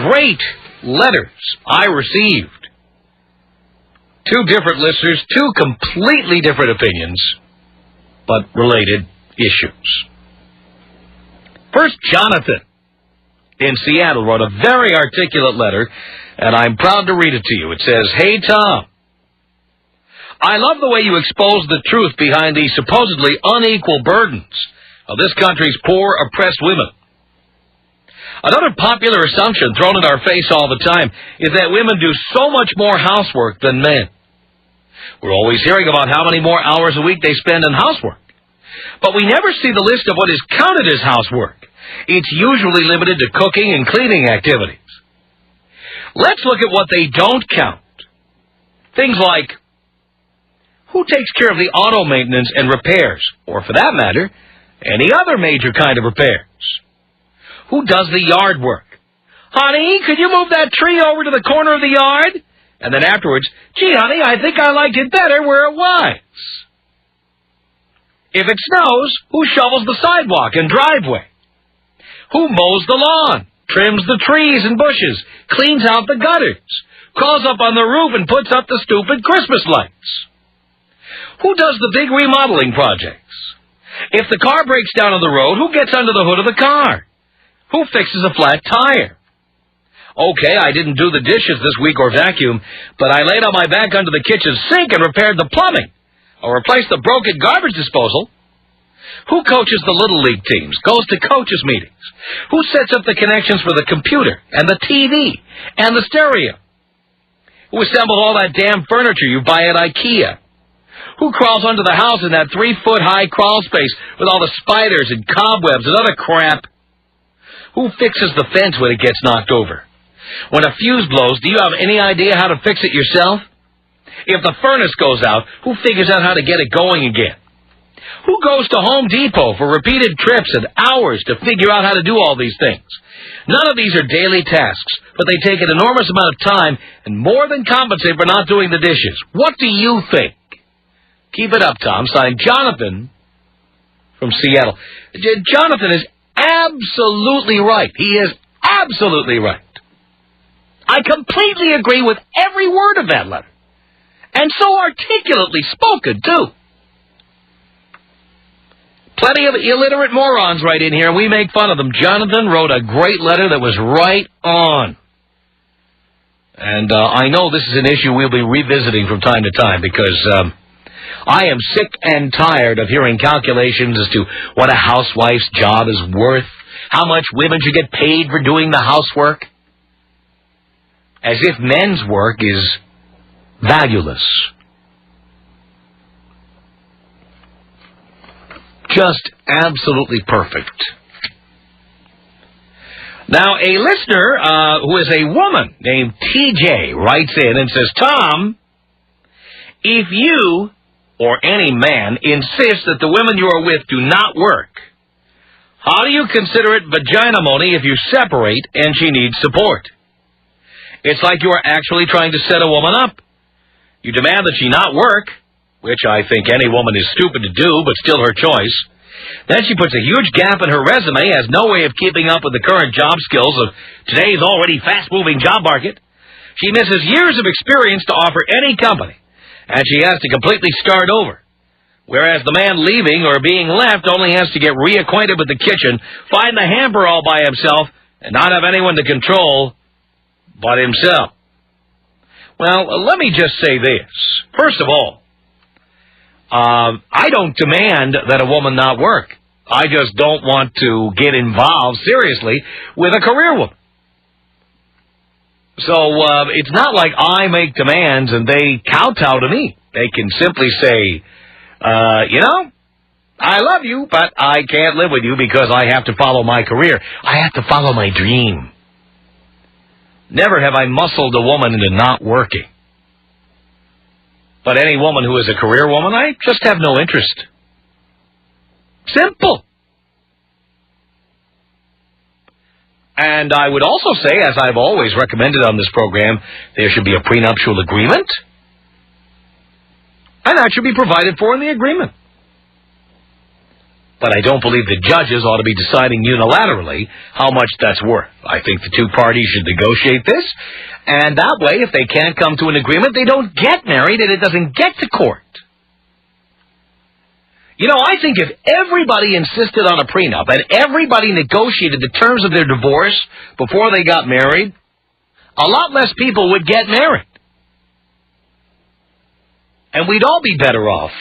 great letters I received. Two different listeners, two completely different opinions, but related issues. First, Jonathan in Seattle wrote a very articulate letter, and I'm proud to read it to you. It says, "Hey, Tom, I love the way you expose the truth behind the supposedly unequal burdens of this country's poor, oppressed women. Another popular assumption thrown in our face all the time is that women do so much more housework than men. We're always hearing about how many more hours a week they spend in housework. But we never see the list of what is counted as housework. It's usually limited to cooking and cleaning activities. Let's look at what they don't count. Things like, who takes care of the auto maintenance and repairs, or for that matter, any other major kind of repairs? Who does the yard work? Honey, could you move that tree over to the corner of the yard? And then afterwards, gee, honey, I think I liked it better where it was. If it snows, who shovels the sidewalk and driveway? Who mows the lawn, trims the trees and bushes, cleans out the gutters, crawls up on the roof and puts up the stupid Christmas lights? Who does the big remodeling projects? If the car breaks down on the road, who gets under the hood of the car? Who fixes a flat tire? Okay, I didn't do the dishes this week or vacuum, but I laid on my back under the kitchen sink and repaired the plumbing, or replaced the broken garbage disposal. Who coaches the Little League teams, goes to coaches' meetings? Who sets up the connections for the computer and the TV and the stereo? Who assembled all that damn furniture you buy at IKEA? Who crawls under the house in that 3-foot-high crawl space with all the spiders and cobwebs and other crap? Who fixes the fence when it gets knocked over? When a fuse blows, do you have any idea how to fix it yourself? If the furnace goes out, who figures out how to get it going again? Who goes to Home Depot for repeated trips and hours to figure out how to do all these things? None of these are daily tasks, but they take an enormous amount of time and more than compensate for not doing the dishes. What do you think? Keep it up, Tom. Signed, Jonathan from Seattle. Jonathan is absolutely right. He is absolutely right. I completely agree with every word of that letter. And so articulately spoken, too. Plenty of illiterate morons right in here, and we make fun of them. Jonathan wrote a great letter that was right on. And I know this is an issue we'll be revisiting from time to time because I am sick and tired of hearing calculations as to what a housewife's job is worth, how much women should get paid for doing the housework, as if men's work is valueless. Just absolutely perfect. Now, a listener who is a woman named TJ writes in and says, Tom, if you or any man insists that the women you are with do not work, how do you consider it vaginamony if you separate and she needs support? It's like you are actually trying to set a woman up. You demand that she not work, which I think any woman is stupid to do, but still her choice. Then she puts a huge gap in her resume, has no way of keeping up with the current job skills of today's already fast-moving job market. She misses years of experience to offer any company, and she has to completely start over. Whereas the man leaving or being left only has to get reacquainted with the kitchen, find the hamper all by himself, and not have anyone to control but himself. Well, let me just say this. First of all, I don't demand that a woman not work. I just don't want to get involved seriously with a career woman. So it's not like I make demands and they kowtow to me. They can simply say, I love you, but I can't live with you because I have to follow my career. I have to follow my dream. Never have I muscled a woman into not working. But any woman who is a career woman, I just have no interest. Simple. And I would also say, as I've always recommended on this program, there should be a prenuptial agreement. And that should be provided for in the agreement. But I don't believe the judges ought to be deciding unilaterally how much that's worth. I think the two parties should negotiate this, and that way, if they can't come to an agreement, they don't get married and it doesn't get to court. You know, I think if everybody insisted on a prenup and everybody negotiated the terms of their divorce before they got married, a lot less people would get married. And we'd all be better off.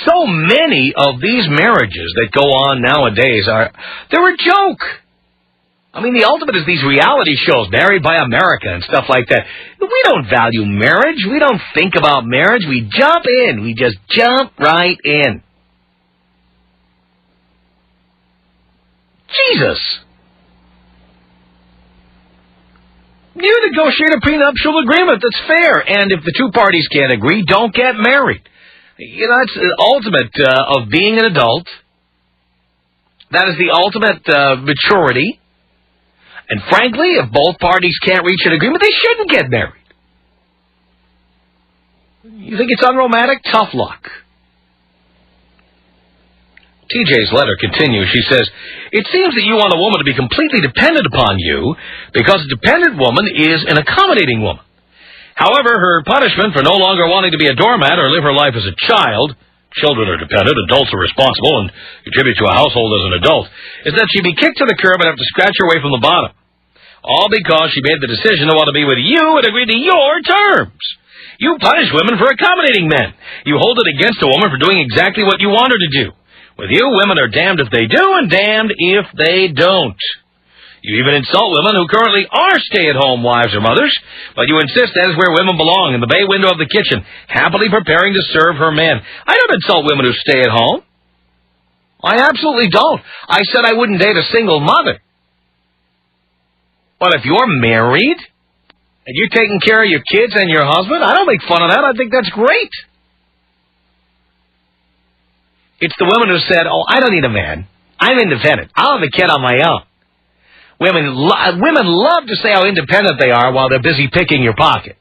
So many of these marriages that go on nowadays they're a joke. I mean, the ultimate is these reality shows, Married by America and stuff like that. We don't value marriage. We don't think about marriage. We jump in. We just jump right in. Jesus. You negotiate a prenuptial agreement that's fair. And if the two parties can't agree, don't get married. You know, it's the ultimate of being an adult. That is the ultimate maturity. And frankly, if both parties can't reach an agreement, they shouldn't get married. You think it's unromantic? Tough luck. TJ's letter continues. She says, it seems that you want a woman to be completely dependent upon you because a dependent woman is an accommodating woman. However, her punishment for no longer wanting to be a doormat or live her life as a child, children are dependent, adults are responsible, and contribute to a household as an adult, is that she be kicked to the curb and have to scratch her way from the bottom. All because she made the decision to want to be with you and agree to your terms. You punish women for accommodating men. You hold it against a woman for doing exactly what you want her to do. With you, women are damned if they do and damned if they don't. You even insult women who currently are stay-at-home wives or mothers, but you insist that is where women belong, in the bay window of the kitchen, happily preparing to serve her man. I don't insult women who stay at home. I absolutely don't. I said I wouldn't date a single mother. But if you're married and you're taking care of your kids and your husband, I don't make fun of that. I think that's great. It's the women who said, oh, I don't need a man. I'm independent. I'll have a kid on my own. Women love to say how independent they are while they're busy picking your pocket.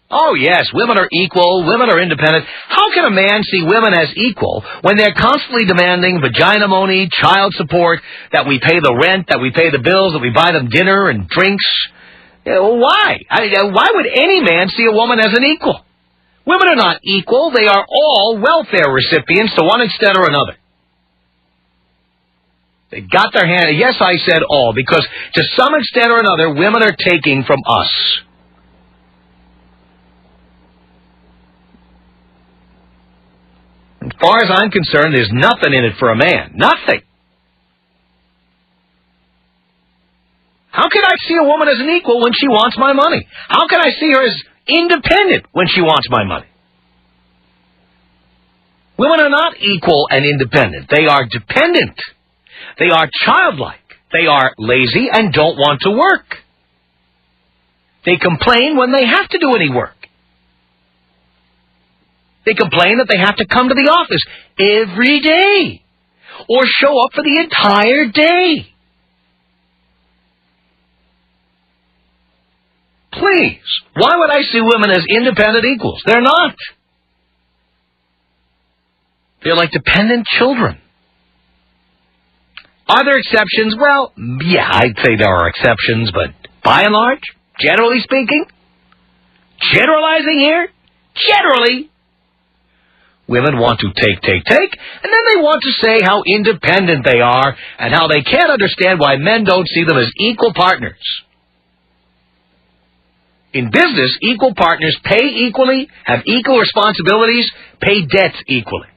Oh, yes, women are equal, women are independent. How can a man see women as equal when they're constantly demanding vagina money, child support, that we pay the rent, that we pay the bills, that we buy them dinner and drinks? Why? Why would any man see a woman as an equal? Women are not equal. They are all welfare recipients to one extent or another. They got their hand. Yes, I said all, because to some extent or another, women are taking from us. As far as I'm concerned, there's nothing in it for a man. Nothing. How can I see a woman as an equal when she wants my money? How can I see her as independent when she wants my money? Women are not equal and independent. They are dependent. They are childlike. They are lazy and don't want to work. They complain when they have to do any work. They complain that they have to come to the office every day or show up for the entire day. Please, why would I see women as independent equals? They're not. They're like dependent children. Are there exceptions? Well, yeah, I'd say there are exceptions, but by and large, generally speaking, generalizing here, generally, women want to take, and then they want to say how independent they are and how they can't understand why men don't see them as equal partners. In business, equal partners pay equally, have equal responsibilities, pay debts equally.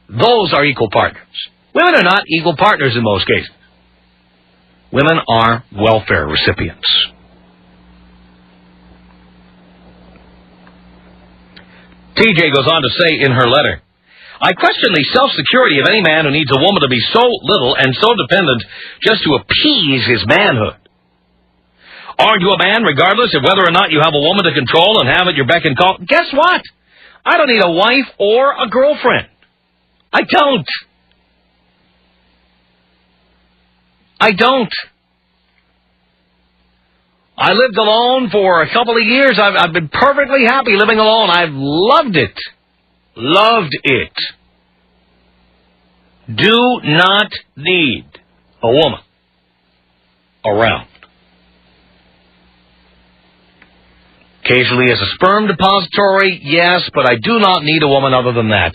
Those are equal partners. Women are not equal partners in most cases. Women are welfare recipients. TJ goes on to say in her letter, I question the self-security of any man who needs a woman to be so little and so dependent just to appease his manhood. Aren't you a man regardless of whether or not you have a woman to control and have at your beck and call? Guess what? I don't need a wife or a girlfriend. I don't. I lived alone for a couple of years. I've been perfectly happy living alone. I've loved it. Loved it. Do not need a woman around. Occasionally as a sperm depository, yes, but I do not need a woman other than that.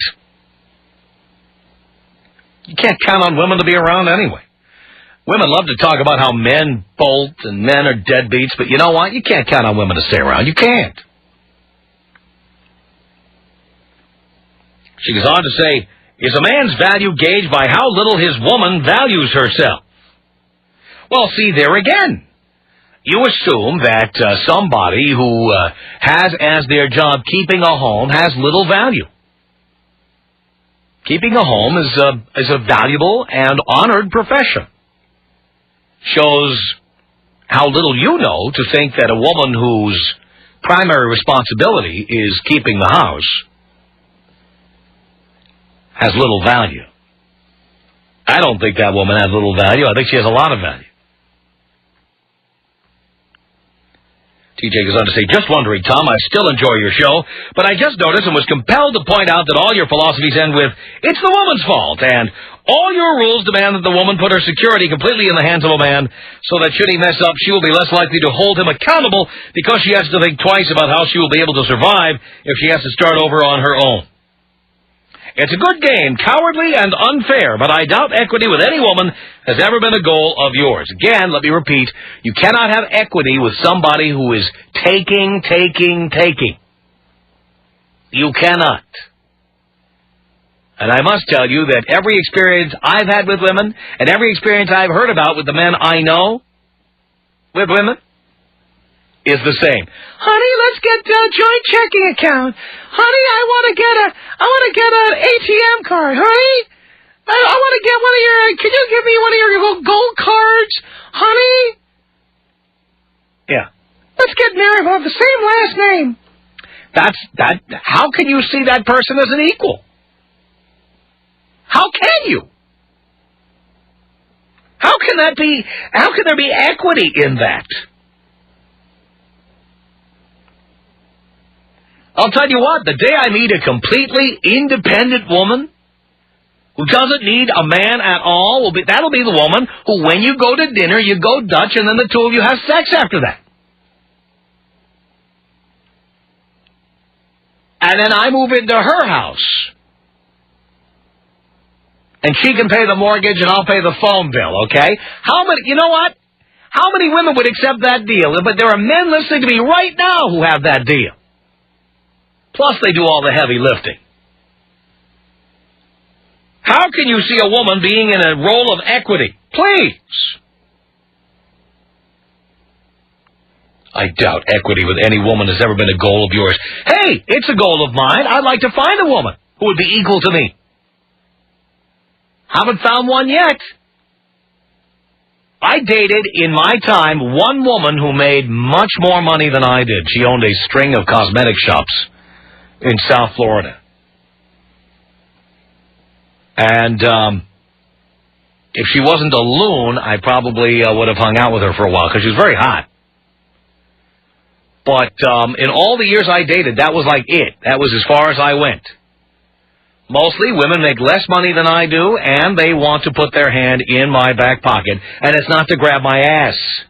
You can't count on women to be around anyway. Women love to talk about how men bolt and men are deadbeats, but you know what? You can't count on women to stay around. You can't. She goes on to say, is a man's value gauged by how little his woman values herself? Well, see, there again. You assume that somebody who has as their job keeping a home has little value. Keeping a home is a valuable and honored profession. Shows how little you know to think that a woman whose primary responsibility is keeping the house has little value. I don't think that woman has little value. I think she has a lot of value. TJ goes on to say, just wondering, Tom, I still enjoy your show, but I just noticed and was compelled to point out that all your philosophies end with, it's the woman's fault, and all your rules demand that the woman put her security completely in the hands of a man, so that should he mess up, she will be less likely to hold him accountable because she has to think twice about how she will be able to survive if she has to start over on her own. It's a good game, cowardly and unfair, but I doubt equity with any woman has ever been a goal of yours. Again, let me repeat, you cannot have equity with somebody who is taking. You cannot. And I must tell you that every experience I've had with women, and every experience I've heard about with the men I know with women, is the same. Honey, let's get a joint checking account. Honey, I want to get an ATM card. Honey, I want to get one of your. Could you give me one of your gold cards, honey? Yeah. Let's get married. We'll have the same last name. That. How can you see that person as an equal? How can you? How can that be? How can there be equity in that? I'll tell you what, the day I meet a completely independent woman who doesn't need a man at all, that'll be the woman who, when you go to dinner, you go Dutch, and then the two of you have sex after that. And then I move into her house. And she can pay the mortgage and I'll pay the phone bill, okay? You know what? How many women would accept that deal? But there are men listening to me right now who have that deal. Plus, they do all the heavy lifting. How can you see a woman being in a role of equity? Please. I doubt equity with any woman has ever been a goal of yours. Hey, it's a goal of mine. I'd like to find a woman who would be equal to me. Haven't found one yet. I dated, in my time, one woman who made much more money than I did. She owned a string of cosmetic shops in South Florida. And if she wasn't a loon, I probably would have hung out with her for a while, because she was very hot. But in all the years I dated, that was like it. That was as far as I went. Mostly women make less money than I do, and they want to put their hand in my back pocket, and it's not to grab my ass.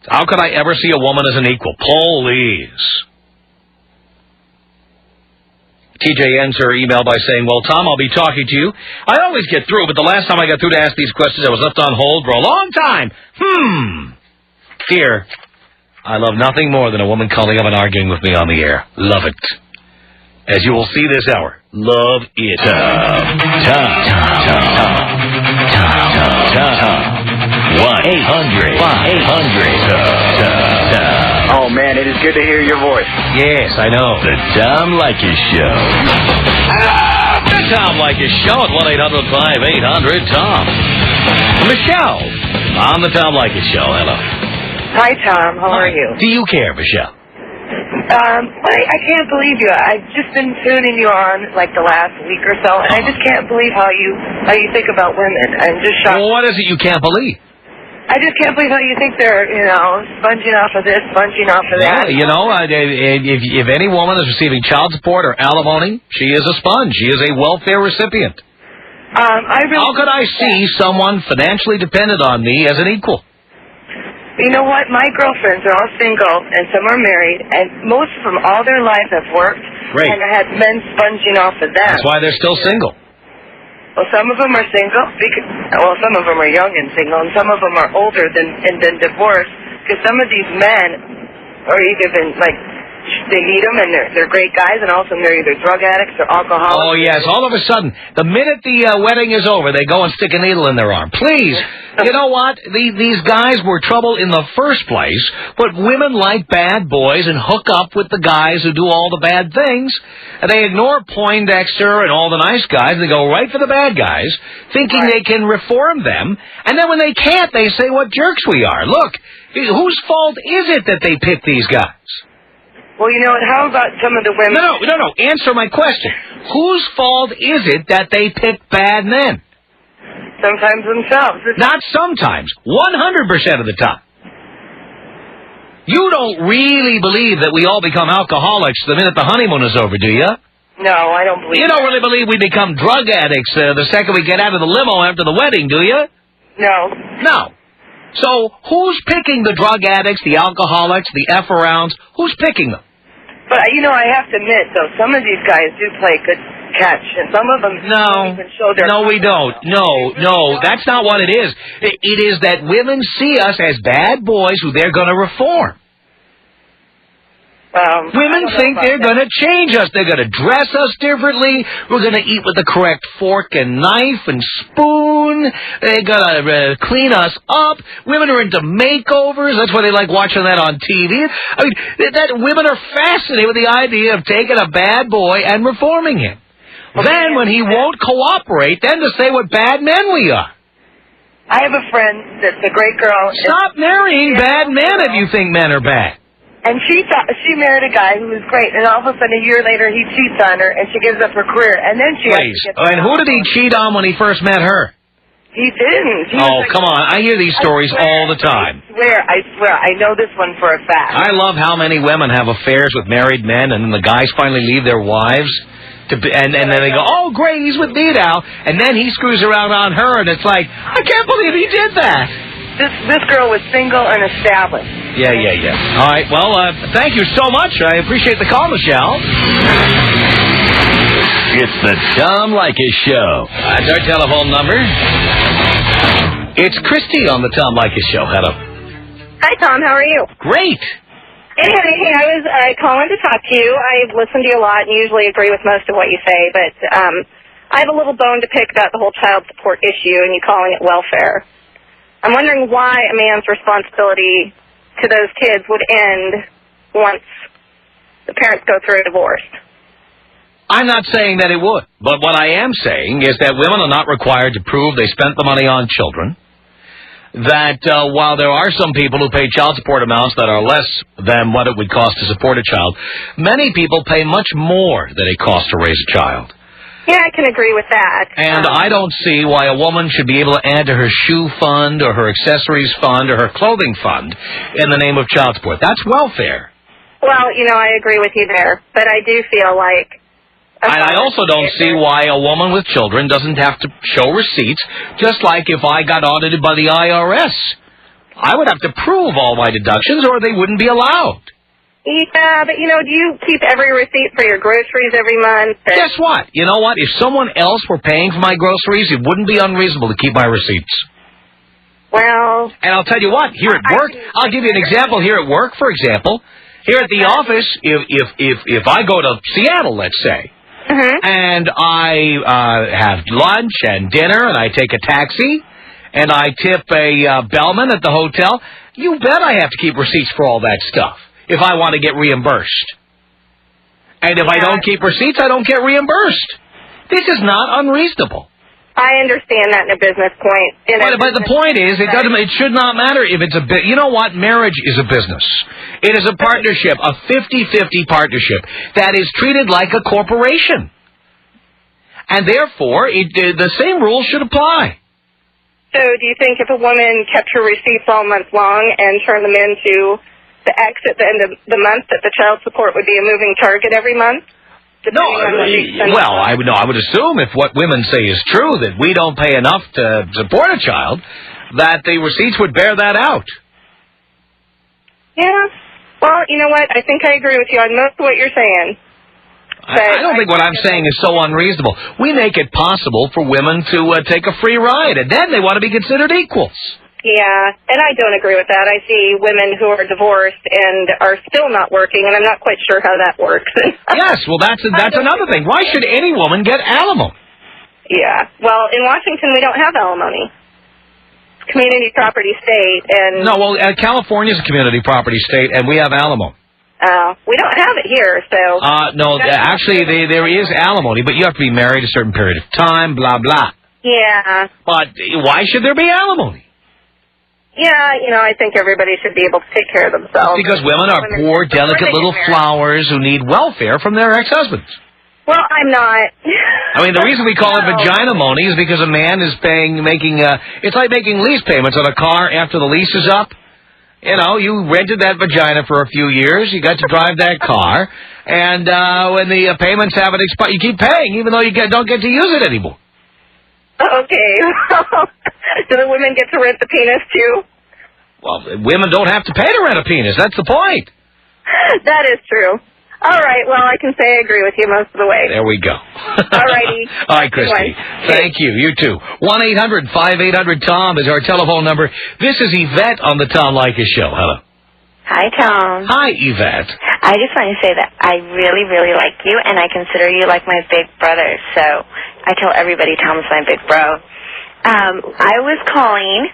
How could I ever see a woman as an equal? Please. TJ ends her email by saying, well, Tom, I'll be talking to you. I always get through, but the last time I got through to ask these questions, I was left on hold for a long time. Fear. I love nothing more than a woman calling up and arguing with me on the air. Love it. As you will see this hour, love it. Tom. 1-800-5800. Oh, man, it is good to hear your voice. Yes, I know. The Tom Leykis Show. The Tom Leykis Show at 1-800-5800-TOM. Michelle, on the Tom Leykis Show. Hello. Hi, Tom. How are you? Do you care, Michelle? I can't believe you. I've just been tuning you on like the last week or so, and I just can't believe how you think about women. I'm just shocked. Well, what is it you can't believe? I just can't believe how you think they're, sponging off of this, sponging off of that. If any woman is receiving child support or alimony, she is a sponge. She is a welfare recipient. How could I see someone financially dependent on me as an equal? You know what? My girlfriends are all single, and some are married, and most of them all their lives have worked and had men sponging off of them. That's why they're still single. Well, some of them are single. Some of them are young and single, and some of them are older and then divorced. Because some of these men are either they meet them and they're great guys, and all of a sudden they're either drug addicts or alcoholics. Oh yes, all of a sudden, the minute the wedding is over, they go and stick a needle in their arm. Please, you know what? These guys were trouble in the first place, but women like bad boys and hook up with the guys who do all the bad things. And they ignore Poindexter and all the nice guys. They go right for the bad guys, thinking they can reform them. And then when they can't, they say what jerks we are. Look, whose fault is it that they pick these guys? Well, how about some of the women... No. Answer my question. Whose fault is it that they pick bad men? Sometimes themselves. Not sometimes. 100% of the time. You don't really believe that we all become alcoholics the minute the honeymoon is over, do you? No, I don't believe You don't really believe we become drug addicts the second we get out of the limo after the wedding, do you? No. No. So, who's picking the drug addicts, the alcoholics, the F-arounds? Who's picking them? But, I have to admit, though, some of these guys do play good catch, and some of them don't even show their... No, we don't. No, that's not what it is. It is that women see us as bad boys who they're going to reform. Women think they're going to change us. They're going to dress us differently. We're going to eat with the correct fork and knife and spoon. They're going to clean us up. Women are into makeovers. That's why they like watching that on TV. I mean, women are fascinated with the idea of taking a bad boy and reforming him. Then, when he won't cooperate, then to say what bad men we are. I have a friend that's a great girl. Stop marrying bad men if you think men are bad. And she married a guy who was great, and all of a sudden, a year later, he cheats on her, and she gives up her career, and then she... And who did he cheat on when he first met her? He didn't. Come on. I hear these stories all the time. I swear. I know this one for a fact. I love how many women have affairs with married men, and then the guys finally leave their wives, and then they go, oh, great, he's with me now, and then he screws around on her, and it's like, I can't believe he did that. This girl was single and established. Yeah. All right, well, thank you so much. I appreciate the call, Michelle. It's the Tom Leykis Show. That's our telephone number. It's Christy on the Tom Leykis Show. Hello. Hi, Tom. How are you? Great. Hey, I was calling to talk to you. I listen to you a lot and usually agree with most of what you say, but I have a little bone to pick about the whole child support issue and you calling it welfare. I'm wondering why a man's responsibility to those kids would end once the parents go through a divorce. I'm not saying that it would, but what I am saying is that women are not required to prove they spent the money on children, that while there are some people who pay child support amounts that are less than what it would cost to support a child, many people pay much more than it costs to raise a child. Yeah, I can agree with that. And I don't see why a woman should be able to add to her shoe fund or her accessories fund or her clothing fund in the name of child support. That's welfare. Well, I agree with you there, but I do feel like... And I also don't see why a woman with children doesn't have to show receipts, just like if I got audited by the IRS. I would have to prove all my deductions or they wouldn't be allowed. Yeah, but, do you keep every receipt for your groceries every month? Guess what? You know what? If someone else were paying for my groceries, it wouldn't be unreasonable to keep my receipts. Well... And I'll tell you what, here at work, I'll give you an example here at work, for example. Here at the office, if I go to Seattle, let's say, and I have lunch and dinner, and I take a taxi, and I tip a bellman at the hotel, you bet I have to keep receipts for all that stuff if I want to get reimbursed. And if I don't keep receipts, I don't get reimbursed. This is not unreasonable. I understand that in a business point. But the point is, it should not matter if it's a bit. You know what? Marriage is a business. It is a partnership, a 50-50 partnership that is treated like a corporation. And therefore, the same rules should apply. So do you think if a woman kept her receipts all month long and turned them into the X at the end of the month, that the child support would be a moving target every month? No, well, I would assume if what women say is true, that we don't pay enough to support a child, that the receipts would bear that out. Yeah. Well, you know what? I think I agree with you on most of what you're saying. I don't think what I'm saying is so unreasonable. We make it possible for women to take a free ride, and then they want to be considered equals. Yeah, and I don't agree with that. I see women who are divorced and are still not working, and I'm not quite sure how that works. Yes, well, that's another thing. Why should any woman get alimony? Yeah. Well, in Washington, we don't have alimony. It's community property state, and... No, well, California's a community property state, and we have alimony. We don't have it here, so... No, actually, there is alimony, but you have to be married a certain period of time, blah, blah. Yeah. But why should there be alimony? Yeah, you know, I think everybody should be able to take care of themselves. Because women are poor, delicate little flowers who need welfare from their ex-husbands. Well, I'm not. I mean, the reason we call it vagina-mony is because a man is making it's like making lease payments on a car after the lease is up. You know, you rented that vagina for a few years, you got to drive that car, and when the payments haven't expired, you keep paying, even though you don't get to use it anymore. Okay. Do the women get to rent the penis, too? Well, women don't have to pay to rent a penis. That's the point. That is true. All right. Well, I can say I agree with you most of the way. There we go. All righty. All right, Christy. Thank you. You too. 1-800-5800-TOM is our telephone number. This is Yvette on the Tom Leykis Show. Hello. Hi, Tom. Hi, Yvette. I just want to say that I really, really like you, and I consider you like my big brother. So I tell everybody Tom's my big bro. I was calling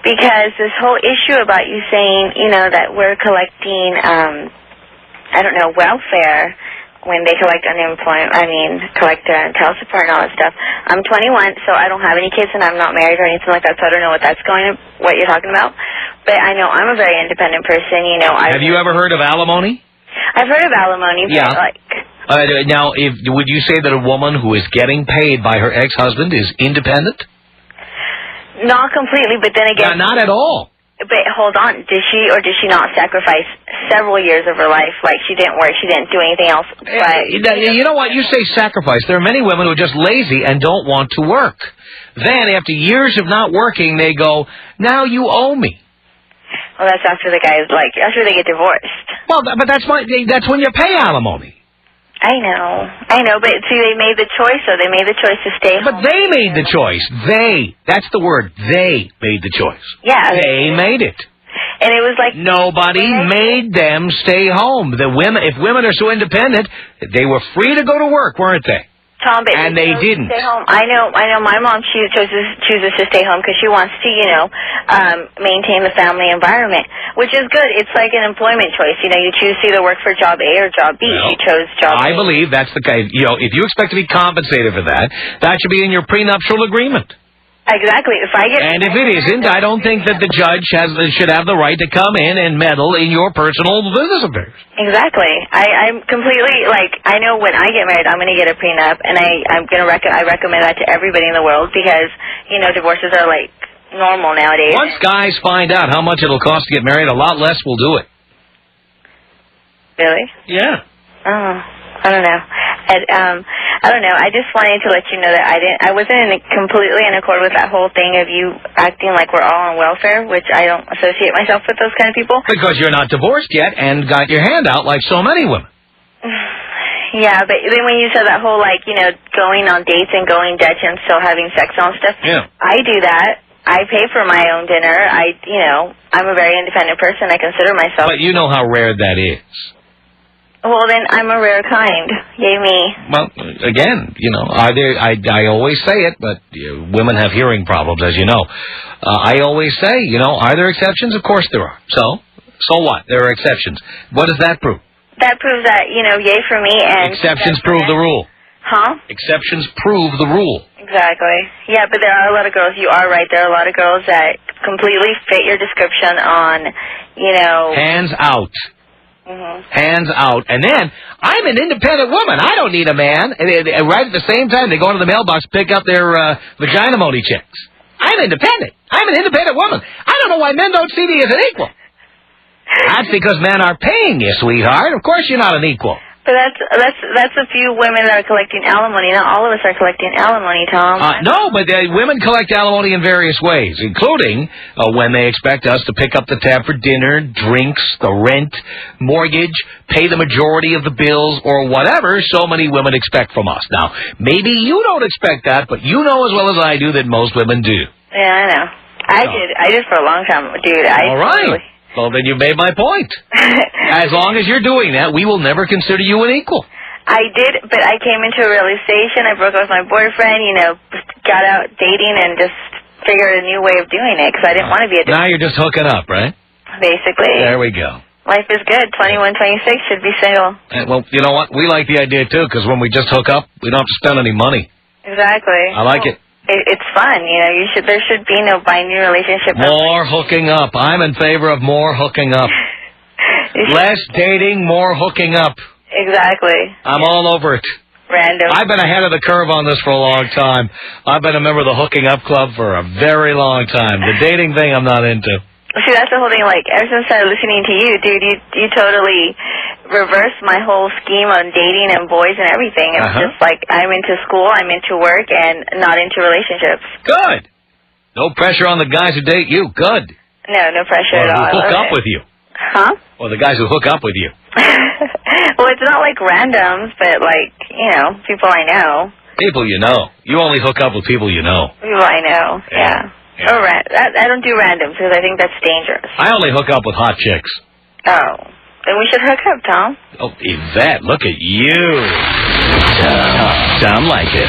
because this whole issue about you saying, you know, that we're collecting, welfare when they collect collect child support and all that stuff. I'm 21, so I don't have any kids, and I'm not married or anything like that, so I don't know what what you're talking about. But I know I'm a very independent person, you know. Have you ever heard of alimony? I've heard of alimony, but now, would you say that a woman who is getting paid by her ex-husband is independent? Not completely, but then again... Not at all. But hold on, did she or did she not sacrifice several years of her life? Like, she didn't work, she didn't do anything else. But, you know what? You say sacrifice. There are many women who are just lazy and don't want to work. Then, after years of not working, they go, now you owe me. Well, that's after the guy after they get divorced. Well, but that's when you pay alimony. I know, but see, they made the choice, so they made the choice to stay home. But they made the choice. That's the word. They made the choice. Yeah. They made it. And it was like... Nobody made them stay home. If women are so independent, they were free to go to work, weren't they? Tom, but and they didn't. Stay home. I know. My mom chooses to stay home because she wants to, maintain the family environment, which is good. It's like an employment choice. You know, you choose to either work for job A or job B. Well, she chose job A. I believe that's the case. You know, if you expect to be compensated for that, that should be in your prenuptial agreement. Exactly. And if it isn't, I don't think that the judge should have the right to come in and meddle in your personal business affairs. Exactly. I'm completely, I know when I get married, I'm going to get a prenup, and I recommend that to everybody in the world because, divorces are, normal nowadays. Once guys find out how much it'll cost to get married, a lot less will do it. Really? Yeah. Oh, I don't know. I don't know. I just wanted to let you know that I wasn't completely in accord with that whole thing of you acting like we're all on welfare, which I don't associate myself with those kind of people. Because you're not divorced yet and got your hand out like so many women. Yeah, but then when you said that whole, going on dates and going Dutch and still having sex and stuff, yeah. I do that. I pay for my own dinner. I'm a very independent person. I consider myself. But you know how rare that is. Well, then I'm a rare kind. Yay me. Well, again, I always say it, but women have hearing problems, as you know. I always say, are there exceptions? Of course there are. So what? There are exceptions. What does that prove? That proves that, yay for me and... Exceptions prove the rule. Huh? Exceptions prove the rule. Exactly. Yeah, but there are a lot of girls, you are right, there are a lot of girls that completely fit your description on, Hands out. Mm-hmm. Hands out. And then, I'm an independent woman. I don't need a man. And right at the same time, they go into the mailbox, pick up their vagina-mony checks. I'm independent. I'm an independent woman. I don't know why men don't see me as an equal. That's because men are paying you, sweetheart. Of course you're not an equal. But that's a few women that are collecting alimony. Not all of us are collecting alimony, Tom. No, but women collect alimony in various ways, including when they expect us to pick up the tab for dinner, drinks, the rent, mortgage, pay the majority of the bills, or whatever so many women expect from us. Now, maybe you don't expect that, but you know as well as I do that most women do. Yeah, I know. I did for a long time, dude. All right. Well, then you made my point. As long as you're doing that, we will never consider you an equal. I did, but I came into a realization. I broke up with my boyfriend, got out dating and just figured a new way of doing it because I didn't want to be a Now you're just hooking up, right? Basically. There we go. Life is good. 21, 26 should be single. Well, you know what? We like the idea, too, because when we just hook up, we don't have to spend any money. Exactly. I like it. It's fun, there should be no binary relationship. More hooking up. I'm in favor of more hooking up. Less dating, more hooking up. Exactly. I'm all over it. Random. I've been ahead of the curve on this for a long time. I've been a member of the hooking up club for a very long time. The dating thing I'm not into. See, that's the whole thing. Like, ever since I started listening to you, dude, you totally reversed my whole scheme on dating and boys and everything. It's just like I'm into school, I'm into work, and not into relationships. Good. No pressure on the guys who date you. Good. No pressure at all. Who hook up with you. Huh? Or the guys who hook up with you. Well, it's not like randoms, but like, people I know. People you know. You only hook up with people you know. People I know, yeah. Oh, I don't do randoms because I think that's dangerous. I only hook up with hot chicks. Oh. Then we should hook up, Tom. Oh, Yvette, look at you. Tom Leykis.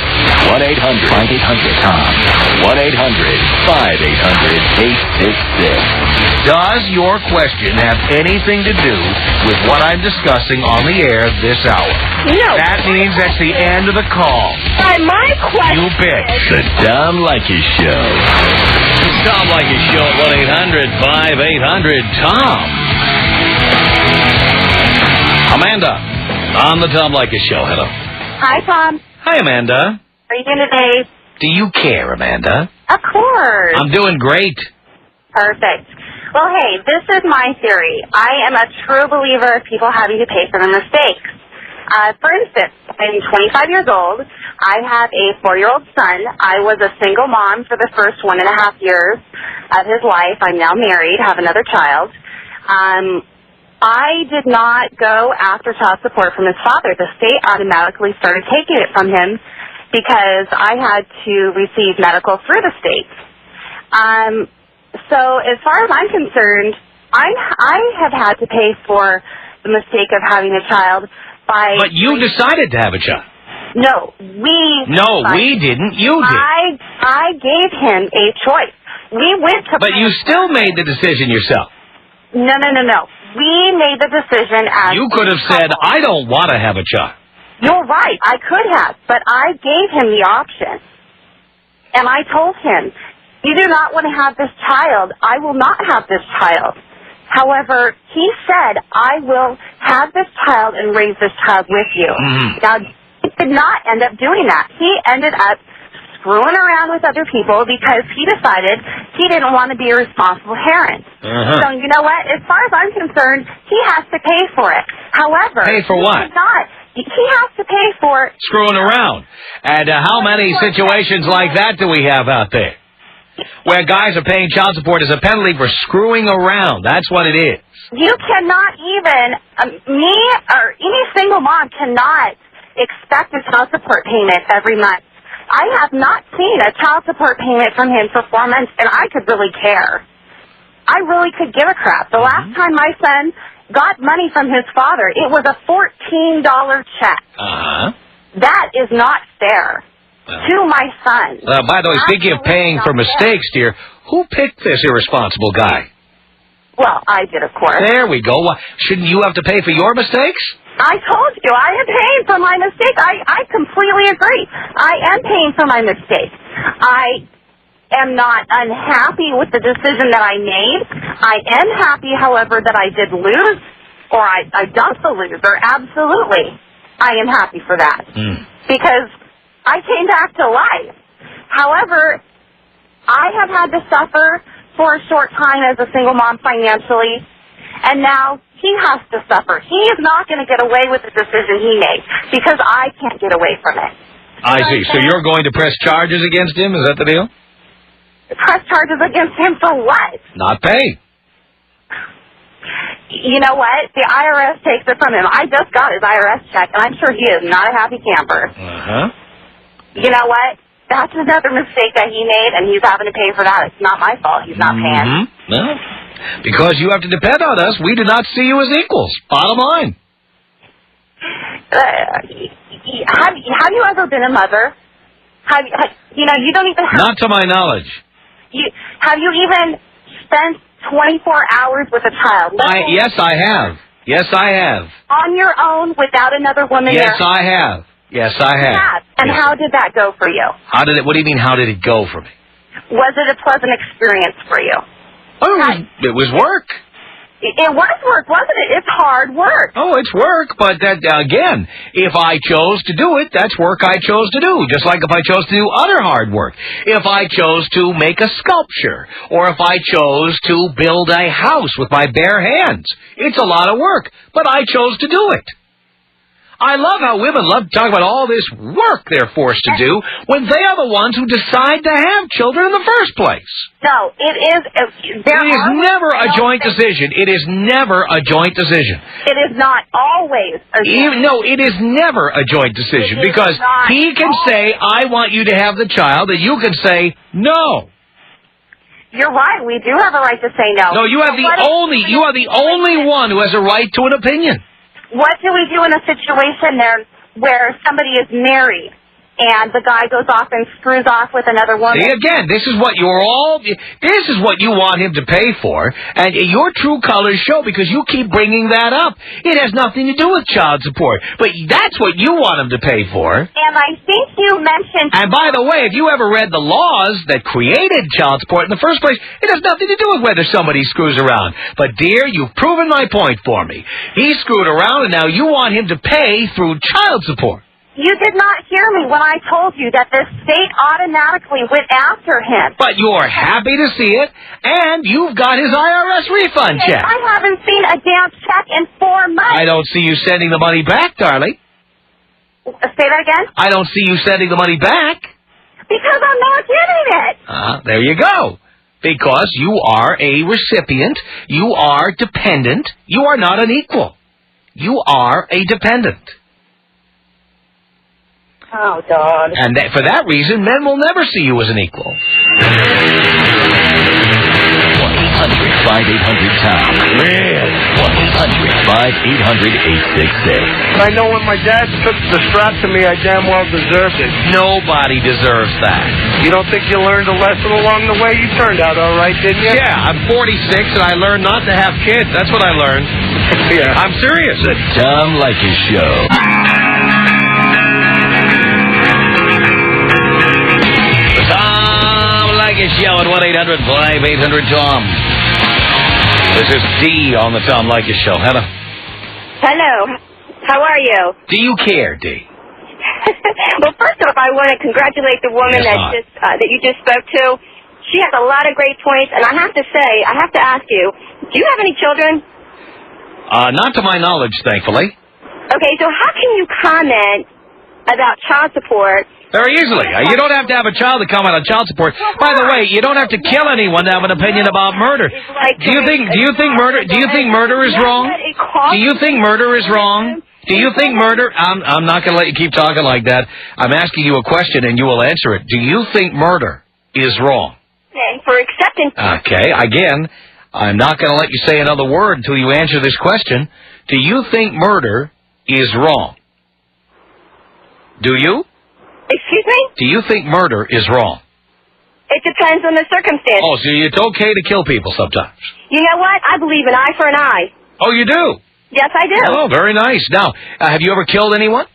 1-800-5800-TOM. 1-800-5800-866. Does your question have anything to do with what I'm discussing on the air this hour? No. That means that's the end of the call. My question. You bitch. The Tom Leykis Show. The Tom Leykis Show at 1-800-5800-TOM. Amanda, on the Tom Leykis Show. Hello. Hi, Tom. Hi, Amanda. How are you doing today? Do you care, Amanda? Of course. I'm doing great. Perfect. Well, hey, this is my theory. I am a true believer of people having to pay for their mistakes. For instance, I'm 25 years old. I have a 4-year-old son. I was a single mom for the first 1.5 years of his life. I'm now married, have another child. I did not go after child support from his father. The state automatically started taking it from him because I had to receive medical through the state. So as far as I'm concerned, I have had to pay for the mistake of having a child by... But you decided to have a child. No, we didn't. You did. I gave him a choice. We went to... But you still made the decision yourself. No. We made the decision as... You could have said, I don't want to have a child. You're right. I could have. But I gave him the option. And I told him, you do not want to have this child. I will not have this child. However, he said, I will have this child and raise this child with you. Mm-hmm. Now, he did not end up doing that. He ended up screwing around with other people because he decided he didn't want to be a responsible parent. So, you know what? As far as I'm concerned, he has to pay for it. However... Pay for what? He has to pay for... Screwing around. And how many situations like that do we have out there? Where guys are paying child support as a penalty for screwing around. That's what it is. You cannot even... me or any single mom cannot expect a child support payment every month. I have not seen a child support payment from him for 4 months, and I could really care. I really could give a crap. The last time my son got money from his father, it was a $14 check. That is not fair to my son. By the way, speaking of paying for mistakes, dear, who picked this irresponsible guy? Well, I did, of course. There we go. Shouldn't you have to pay for your mistakes? I told you, I am paying for my mistake. I completely agree. I am paying for my mistake. I am not unhappy with the decision that I made. I am happy, however, that I did lose, or I dumped the loser. Absolutely. I am happy for that. Because I came back to life. However, I have had to suffer for a short time as a single mom financially, and now he has to suffer. He is not going to get away with the decision he made because I can't get away from it. I see. So you're going to press charges against him? Is that the deal? Press charges against him for what? Not pay. You know what? The IRS takes it from him. I just got his IRS check, and I'm sure he is not a happy camper. Uh-huh. You know what? That's another mistake that he made, and he's having to pay for that. It's not my fault. He's not paying. Well, because you have to depend on us, we do not see you as equals. Bottom line. Have you ever been a mother? You don't even have... Not to my knowledge. Have you even spent 24 hours with a child? Yes, I have. Yes, I have. On your own without another woman Yes, there? I have. Yes, I have. You have. And yes. how did that go for you? What do you mean, how did it go for me? Was it a pleasant experience for you? Oh, it was work. It was work, wasn't it? It's hard work. Oh, it's work, but that, again, if I chose to do it, that's work I chose to do. Just like if I chose to do other hard work. If I chose to make a sculpture, or if I chose to build a house with my bare hands, it's a lot of work, but I chose to do it. I love how women love to talk about all this work they're forced to do when they are the ones who decide to have children in the first place. No, it is... It is never a joint decision. It is never a joint decision. It is not always a joint. No, it is never a joint decision because he can say, I want you to have the child, and you can say, no. You're right. We do have a right to say no. No, you are the only one who has a right to an opinion. What do we do in a situation there where somebody is married and the guy goes off and screws off with another woman? See, again, this is what you want him to pay for, and your true colors show because you keep bringing that up. It has nothing to do with child support, but that's what you want him to pay for. And I think you mentioned... And by the way, if you ever read the laws that created child support in the first place, it has nothing to do with whether somebody screws around. But, dear, you've proven my point for me. He screwed around, and now you want him to pay through child support. You did not hear me when I told you that the state automatically went after him. But you're happy to see it, and you've got his IRS refund check. I haven't seen a damn check in 4 months. I don't see you sending the money back, darling. Say that again? I don't see you sending the money back. Because I'm not getting it. There you go. Because you are a recipient. You are dependent. You are not an equal. You are a dependent. Oh, God. And for that reason, men will never see you as an equal. 1-800-5800-TOM. Really? 1-800-5800-866. I know when my dad took the strap to me, I damn well deserved it. Nobody deserves that. You don't think you learned a lesson along the way? You turned out all right, didn't you? Yeah, I'm 46 and I learned not to have kids. That's what I learned. Yeah. I'm serious. The Tom Leykis Show. Show at 1-800-5800-TOM. This is Dee on the Tom Leykis Show. Hello. Hello. How are you? Do you care, Dee? Well, first off, I want to congratulate the woman that you just spoke to. She has a lot of great points, and I have to ask you, do you have any children? Not to my knowledge, thankfully. Okay, so how can you comment about child support? Very easily. You don't have to have a child to comment on child support. By the way, you don't have to kill anyone to have an opinion about murder. Do you think murder is wrong? Do you think murder is wrong? Do you think murder... I'm not going to let you keep talking like that. I'm asking you a question and you will answer it. Do you think murder is wrong? For acceptance... Okay, again, I'm not going to let you say another word until you answer this question. Do you think murder is wrong? Do you? Excuse me? Do you think murder is wrong? It depends on the circumstance. Oh, so it's okay to kill people sometimes? You know what? I believe an eye for an eye. Oh, you do? Yes, I do. Oh, very nice. Now, have you ever killed anyone?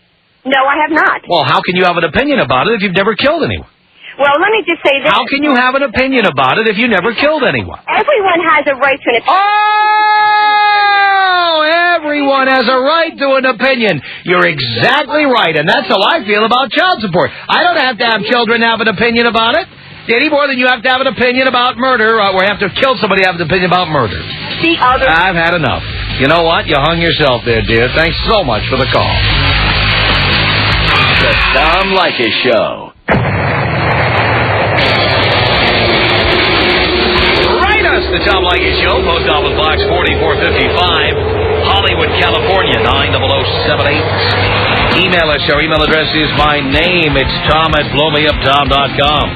No, I have not. Well, how can you have an opinion about it if you've never killed anyone? Well, let me just say this. How can you have an opinion about it if you never killed anyone? Everyone has a right to an opinion. Oh, everyone has a right to an opinion. You're exactly right, and that's how I feel about child support. I don't have to have children have an opinion about it. Any more than you have to have an opinion about murder, or have to kill somebody to have an opinion about murder. The other... I've had enough. You know what? You hung yourself there, dear. Thanks so much for the call. The Tom Leykis Show. Write us, the Tom Leykis Show, Post Office Box 4455, Hollywood, California, 90078. Email us. Our email address is my name. It's tom@blowmeuptom.com.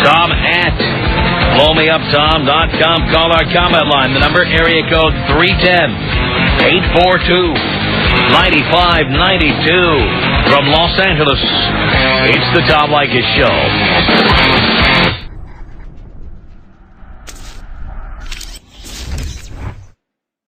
tom@blowmeuptom.com. Call our comment line. The number, area code 310-842-9592. From Los Angeles, it's the Tom Leykis Show.